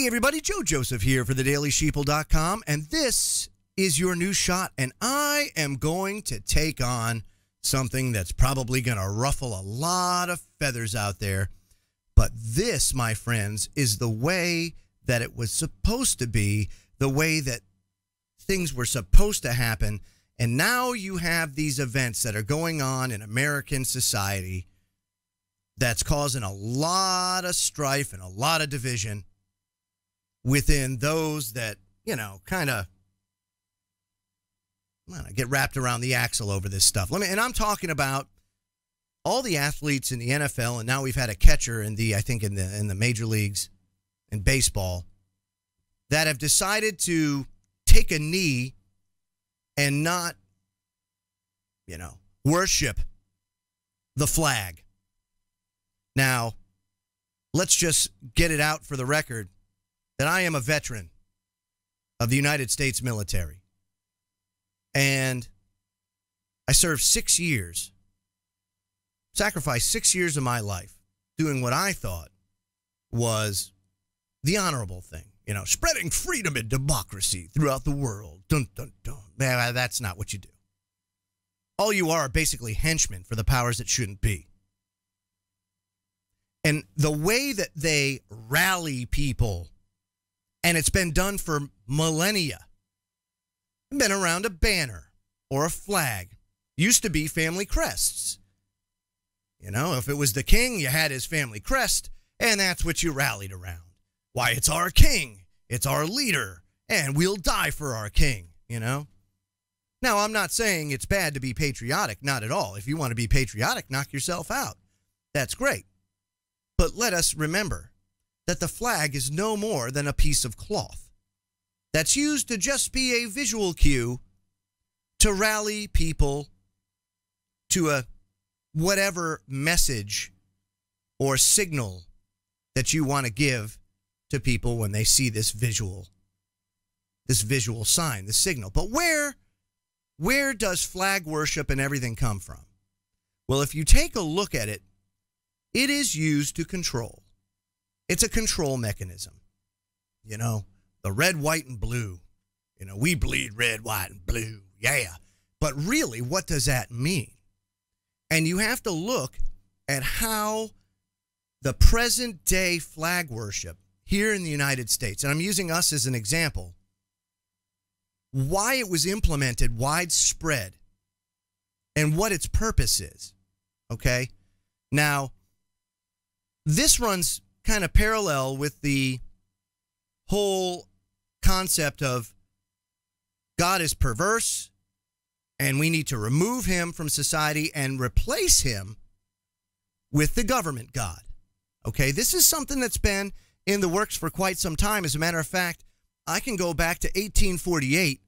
Hey everybody, Joe Joseph here for thedailysheeple.com, and this is your new shot, and I am going to take on something that's probably going to ruffle a lot of feathers out there. But this, my friends, is the way that it was supposed to be, the way that things were supposed to happen. And now you have these events that are going on in American society that's causing a lot of strife and a lot of division within those that, you know, kind of get wrapped around the axle over this stuff. And I'm talking about all the athletes in the NFL, and now we've had a catcher in the, I think in the major leagues in baseball, that have decided to take a knee and not, you know, worship the flag. Now, let's just get it out for the record that I am a veteran of the United States military. And I served 6 years, sacrificed 6 years of my life doing what I thought was the honorable thing. You know, spreading freedom and democracy throughout the world. Dun, dun, dun. That's not what you do. All you are basically henchmen for the powers that shouldn't be. And the way that they rally people, and it's been done for millennia, been around a banner or a flag. Used to be family crests. You know, if it was the king, you had his family crest, and that's what you rallied around. Why, it's our king, it's our leader, and we'll die for our king, you know? Now, I'm not saying it's bad to be patriotic, not at all. If you want to be patriotic, knock yourself out. That's great. But let us remember that the flag is no more than a piece of cloth that's used to just be a visual cue to rally people to a whatever message or signal that you want to give to people when they see this visual sign, this signal. But where does flag worship and everything come from? Well, if you take a look at it, it is used to control. It's a control mechanism. You know, the red, white, and blue. You know, we bleed red, white, and blue. Yeah. But really, what does that mean? And you have to look at how the present day flag worship here in the United States, and I'm using us as an example, why it was implemented widespread and what its purpose is. Okay? Now, this runs kind of parallel with the whole concept of God is perverse and we need to remove him from society and replace him with the government God. Okay, this is something that's been in the works for quite some time. As a matter of fact, I can go back to 1848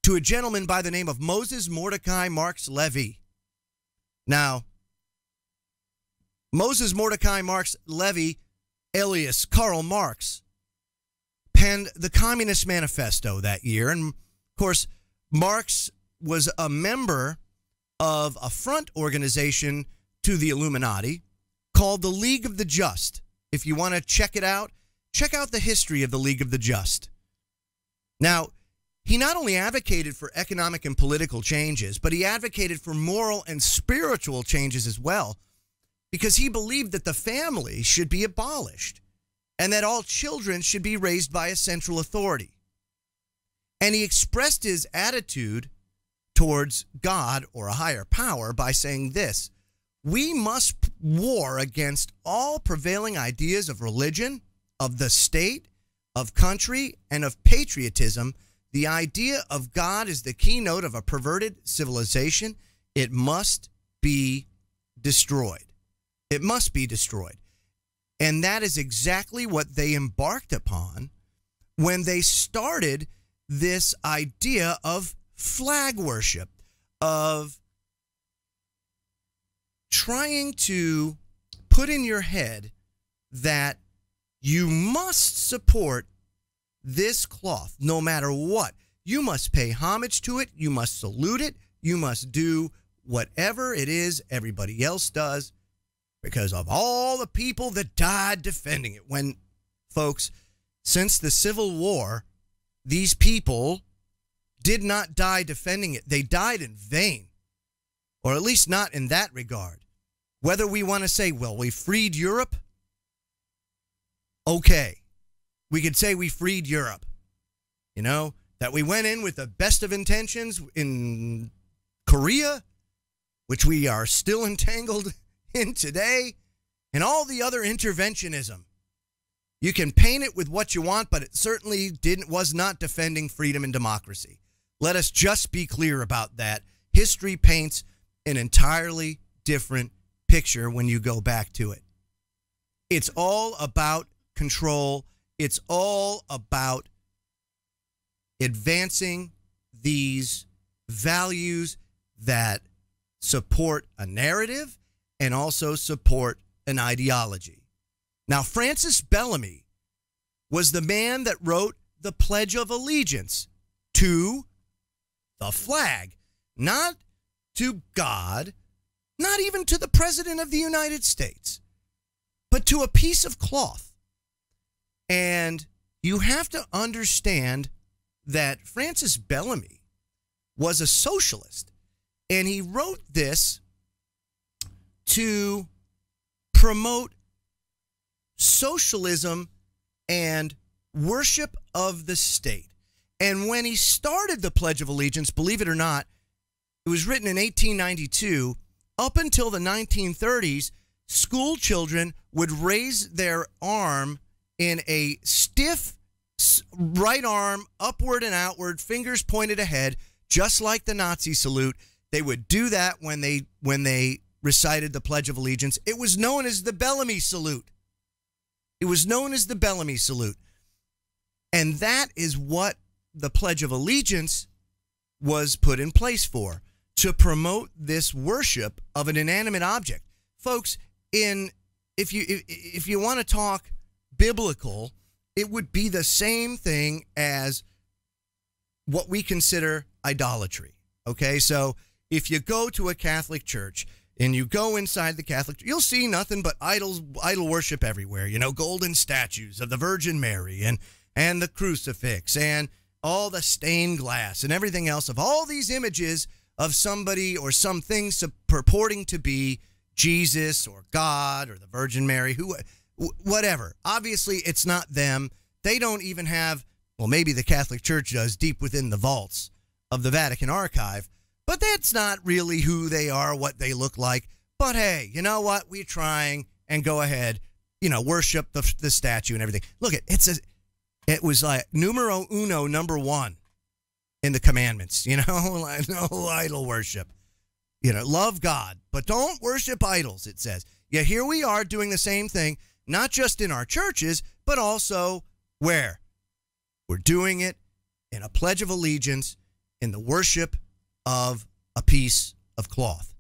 to a gentleman by the name of Moses Mordecai Marks Levy. Now, Moses Mordecai Marks Levy, alias Karl Marx, penned the Communist Manifesto that year. And, of course, Marx was a member of a front organization to the Illuminati called the League of the Just. If you want to check it out, check out the history of the League of the Just. Now, he not only advocated for economic and political changes, but he advocated for moral and spiritual changes as well, because he believed that the family should be abolished and that all children should be raised by a central authority. And he expressed his attitude towards God or a higher power by saying this: we must war against all prevailing ideas of religion, of the state, of country, and of patriotism. The idea of God is the keynote of a perverted civilization. It must be destroyed. It must be destroyed. And that is exactly what they embarked upon when they started this idea of flag worship, of trying to put in your head that you must support this cloth no matter what. You must pay homage to it. You must salute it. You must do whatever it is everybody else does because of all the people that died defending it. When, folks, since the Civil War, these people did not die defending it. They died in vain, or at least not in that regard. Whether we want to say, well, we freed Europe, okay. We could say we freed Europe, you know, that we went in with the best of intentions in Korea, which we are still entangled in today, and all the other interventionism. You can paint it with what you want, but it certainly was not defending freedom and democracy. Let us just be clear about that. History paints an entirely different picture when you go back to it. It's all about control. It's all about advancing these values that support a narrative and also support an ideology. Now, Francis Bellamy was the man that wrote the Pledge of Allegiance to the flag, not to God, not even to the President of the United States, but to a piece of cloth. And you have to understand that Francis Bellamy was a socialist, and he wrote this to promote socialism and worship of the state. And when he started the Pledge of Allegiance, believe it or not, it was written in 1892. Up until the 1930s, school children would raise their arm in a stiff right arm, upward and outward, fingers pointed ahead, just like the Nazi salute. They would do that when they recited the Pledge of Allegiance. It was known as the Bellamy salute. It was known as the Bellamy salute. And that is what the Pledge of Allegiance was put in place for, to promote this worship of an inanimate object. Folks, if you want to talk biblical, it would be the same thing as what we consider idolatry. Okay, so if you go to a Catholic church and you go inside the Catholic, you'll see nothing but idol worship everywhere. You know, golden statues of the Virgin Mary and the crucifix and all the stained glass and everything else of all these images of somebody or something purporting to be Jesus or God or the Virgin Mary, whatever. Obviously, it's not them. They don't even have, well, maybe the Catholic Church does deep within the vaults of the Vatican archive, but that's not really who they are, what they look like. But hey, you know what? We're trying, and go ahead, worship the statue and everything. Look, it was like numero uno, number one in the commandments, like no idol worship. Love God, but don't worship idols, it says. Yeah, here we are doing the same thing, not just in our churches, but also where? We're doing it in a Pledge of Allegiance, in the worship of a piece of cloth.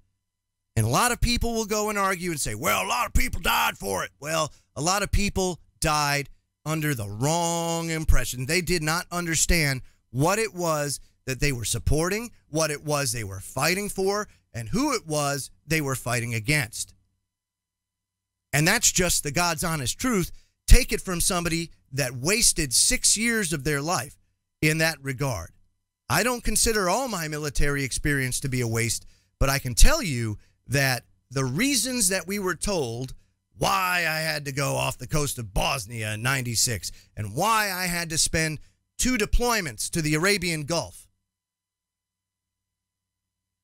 And a lot of people will go and argue and say, well, a lot of people died for it. Well, a lot of people died under the wrong impression. They did not understand what it was that they were supporting, what it was they were fighting for, and who it was they were fighting against. And that's just the God's honest truth. Take it from somebody that wasted 6 years of their life in that regard. I don't consider all my military experience to be a waste, but I can tell you that the reasons that we were told why I had to go off the coast of Bosnia in 96 and why I had to spend 2 deployments to the Arabian Gulf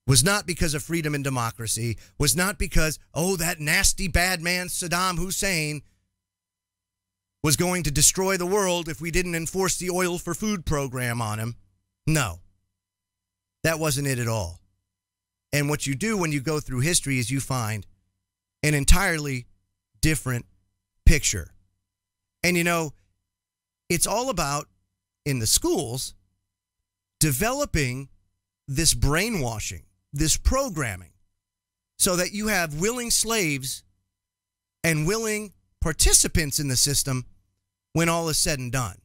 was not because of freedom and democracy, was not because, that nasty bad man Saddam Hussein was going to destroy the world if we didn't enforce the oil for food program on him. No, that wasn't it at all. And what you do when you go through history is you find an entirely different picture. And it's all about, in the schools, developing this brainwashing, this programming, so that you have willing slaves and willing participants in the system when all is said and done.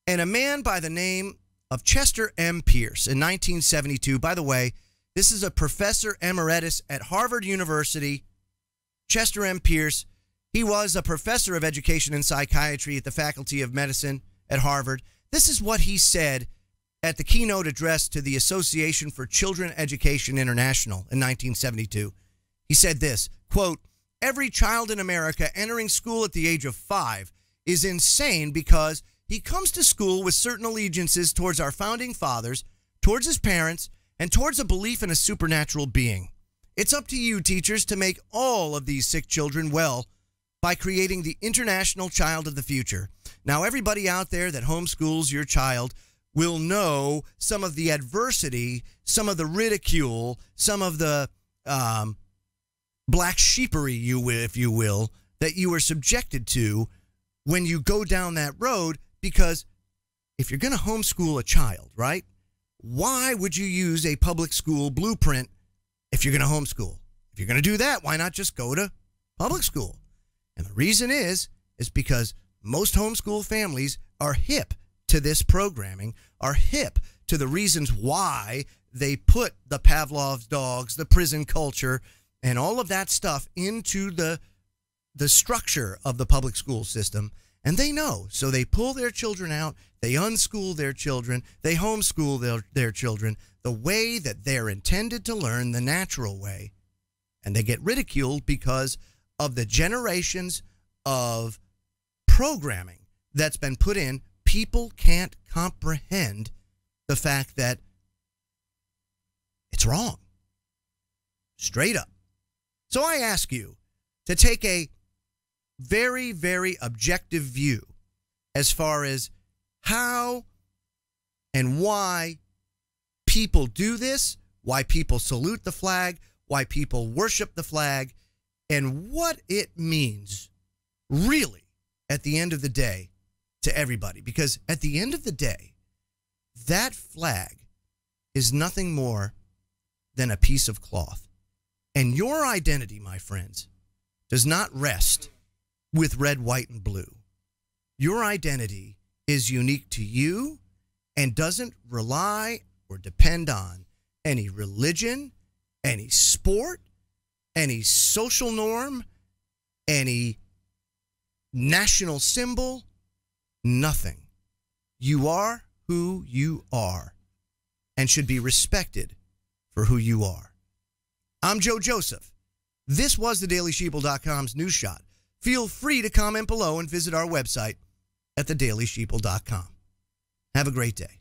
And a man by the name of Chester M. Pierce in 1972, by the way, this is a professor emeritus at Harvard University. Chester M. Pierce, He was a professor of education and psychiatry at the Faculty of Medicine at Harvard. This is what he said at the keynote address to the Association for Children Education International in 1972. He said this, quote, "Every child in America entering school at the age of 5 is insane because he comes to school with certain allegiances towards our founding fathers, towards his parents, and towards a belief in a supernatural being. It's up to you, teachers, to make all of these sick children well by creating the international child of the future." Now, everybody out there that homeschools your child will know some of the adversity, some of the ridicule, some of the black sheepery, if you will, that you are subjected to when you go down that road. Because if you're going to homeschool a child, right, why would you use a public school blueprint if you're going to homeschool? If you're going to do that, why not just go to public school? And the reason is because most homeschool families are hip to this programming, are hip to the reasons why they put the Pavlov's dogs, the prison culture, and all of that stuff into the structure of the public school system. And they know. So they pull their children out, they unschool their children, they homeschool their children the way that they're intended to learn, the natural way. And they get ridiculed because of the generations of programming that's been put in. People can't comprehend the fact that it's wrong. Straight up. So I ask you to take a very, very objective view as far as how and why people do this, why people salute the flag, why people worship the flag, and what it means really at the end of the day to everybody. Because at the end of the day, that flag is nothing more than a piece of cloth. And your identity, my friends, does not rest with red, white, and blue. Your identity is unique to you and doesn't rely or depend on any religion, any sport, any social norm, any national symbol, nothing. You are who you are and should be respected for who you are. I'm Joe Joseph. This was thedailysheeple.com's News Shot. Feel free to comment below and visit our website at thedailysheeple.com. Have a great day.